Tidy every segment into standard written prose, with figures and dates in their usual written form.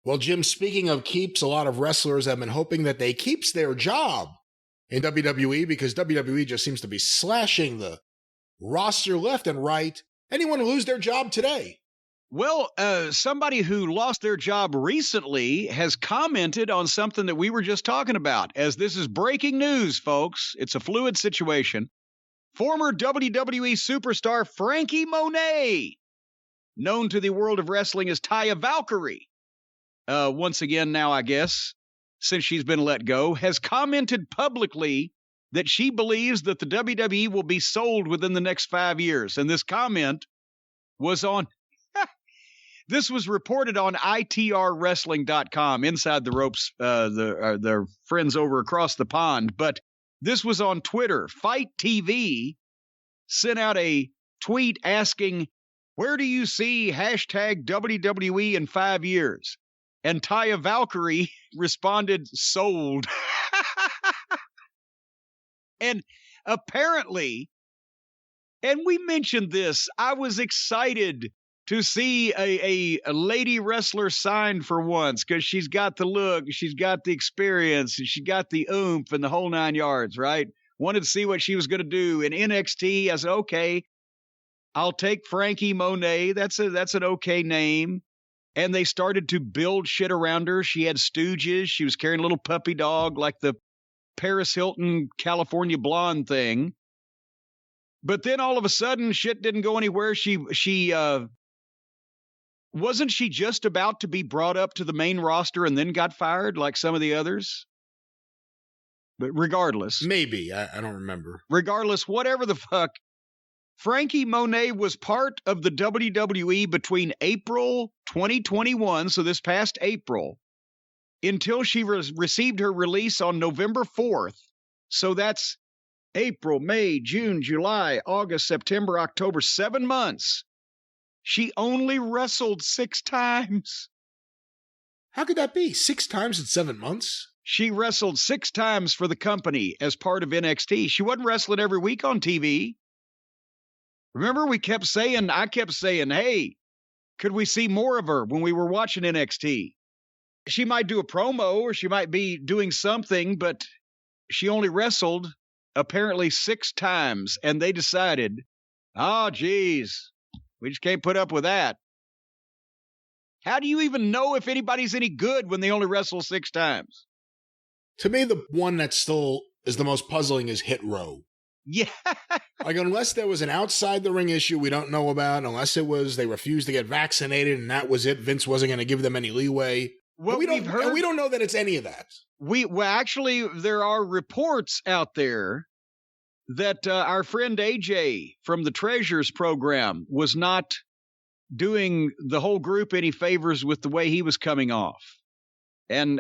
Well, Jim, speaking of keeps, a lot of wrestlers have been hoping that they keeps their job in WWE because WWE just seems to be slashing the roster left and right. Anyone who lose their job today? Well, somebody who lost their job recently has commented on something that we were just talking about, as this is breaking news, folks. It's a fluid situation. Former WWE superstar Frankie Monet, known to the world of wrestling as Taya Valkyrie, once again now, I guess, since she's been let go, has commented publicly that she believes that the WWE will be sold within the next 5 years. And this comment was on... This was reported on itrwrestling.com, Inside the Ropes, their friends over across the pond. But this was on Twitter. Fight TV sent out a tweet asking, "Where do you see hashtag WWE in 5 years?" And Taya Valkyrie responded, "Sold." And apparently, and we mentioned this, I was excited to see a lady wrestler signed for once because she's got the look, she's got the experience, and she got the oomph and the whole 9 yards, right? Wanted to see what she was going to do. In NXT, I said, okay, I'll take Frankie Monet. That's an okay name. And they started to build shit around her. She had stooges. She was carrying a little puppy dog like the Paris Hilton California blonde thing. But then all of a sudden, shit didn't go anywhere. Wasn't she just about to be brought up to the main roster and then got fired like some of the others? But regardless. Maybe. I don't remember. Regardless, whatever the fuck, Frankie Monet was part of the WWE between April 2021, so this past April, until she received her release on November 4th. So that's April, May, June, July, August, September, October, 7 months. She only wrestled 6 times. How could that be? 6 times in 7 months? She wrestled 6 times for the company as part of NXT. She wasn't wrestling every week on TV. Remember, I kept saying, hey, could we see more of her when we were watching NXT? She might do a promo or she might be doing something, but she only wrestled apparently 6 times. And they decided, oh, geez, we just can't put up with that. How do you even know if anybody's any good when they only wrestle 6 times? To me, the one that still is the most puzzling is Hit Row. Yeah. Like, unless there was an outside the ring issue we don't know about, unless it was they refused to get vaccinated and that was it, Vince wasn't going to give them any leeway. Well, we don't know that it's any of that. Actually, there are reports out there that our friend AJ from the Treasures program was not doing the whole group any favors with the way he was coming off. And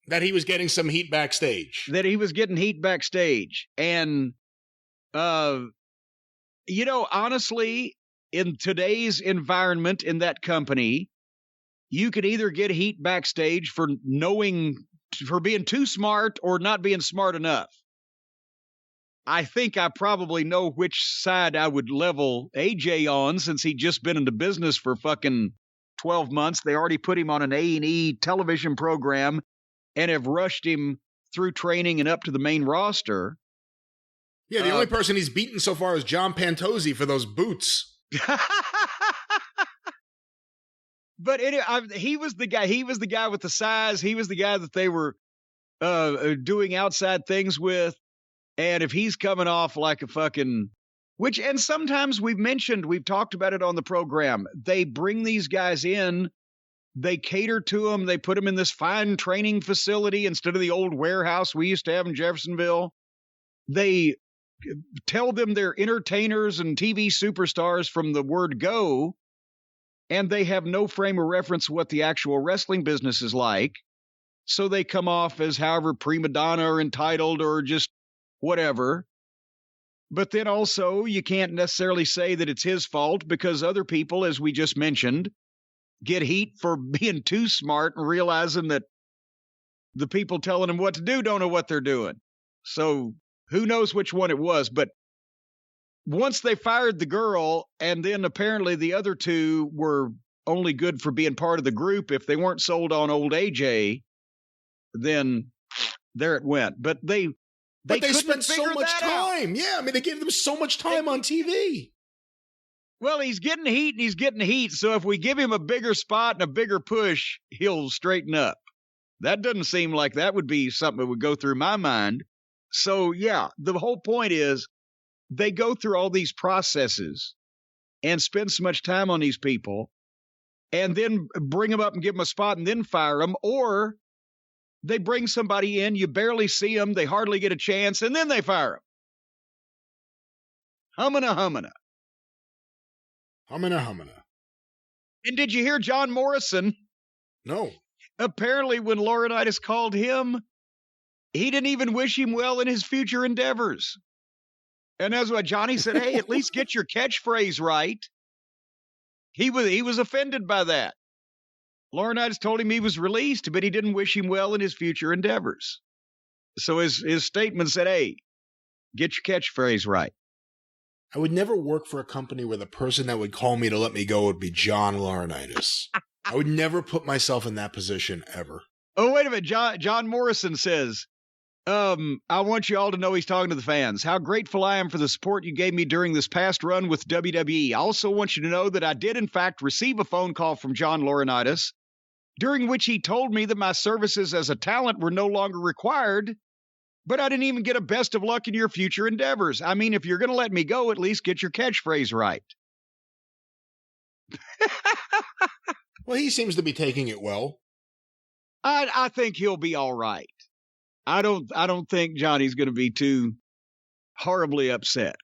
that he was getting some heat backstage. And, honestly, in today's environment in that company, you could either get heat backstage for being too smart or not being smart enough. I think I probably know which side I would level AJ on, since he'd just been in the business for fucking 12 months. They already put him on an A&E television program and have rushed him through training and up to the main roster. Yeah, the only person he's beaten so far is John Pantozzi for those boots. But he was the guy. He was the guy with the size. He was the guy that they were doing outside things with. And if he's coming off like a fucking, and sometimes we've talked about it on the program. They bring these guys in, they cater to them, they put them in this fine training facility instead of the old warehouse we used to have in Jeffersonville. They tell them they're entertainers and TV superstars from the word go, and they have no frame of reference what the actual wrestling business is like. So they come off as however prima donna or entitled or just whatever. But then also you can't necessarily say that it's his fault, because other people, as we just mentioned, get heat for being too smart and realizing that the people telling them what to do don't know what they're doing. So who knows which one it was. But once they fired the girl, and then apparently the other 2 were only good for being part of the group. If they weren't sold on old AJ, then there it went. But they spent so much time. Yeah, I mean, they gave them so much time on TV. Well, he's getting heat and he's getting heat. So if we give him a bigger spot and a bigger push, he'll straighten up. That doesn't seem like that would be something that would go through my mind. So, yeah, the whole point is they go through all these processes and spend so much time on these people and then bring them up and give them a spot and then fire them. Or they bring somebody in, you barely see them, they hardly get a chance, and then they fire them. Humana. Humana. And did you hear John Morrison? No. Apparently, when Laurinaitis called him, he didn't even wish him well in his future endeavors. And that's why Johnny said, hey, at least get your catchphrase right. He was offended by that. Laurinaitis told him he was released, but he didn't wish him well in his future endeavors. So his statement said, hey, get your catchphrase right. I would never work for a company where the person that would call me to let me go would be John Laurinaitis. I would never put myself in that position ever. Oh, wait a minute. John Morrison says, I want you all to know he's talking to the fans. How grateful I am for the support you gave me during this past run with WWE. I also want you to know that I did, in fact, receive a phone call from John Laurinaitis, during which he told me that my services as a talent were no longer required, but I didn't even get a best of luck in your future endeavors. I mean, if you're going to let me go, at least get your catchphrase right. Well, he seems to be taking it well. I think he'll be all right. I don't think Johnny's going to be too horribly upset.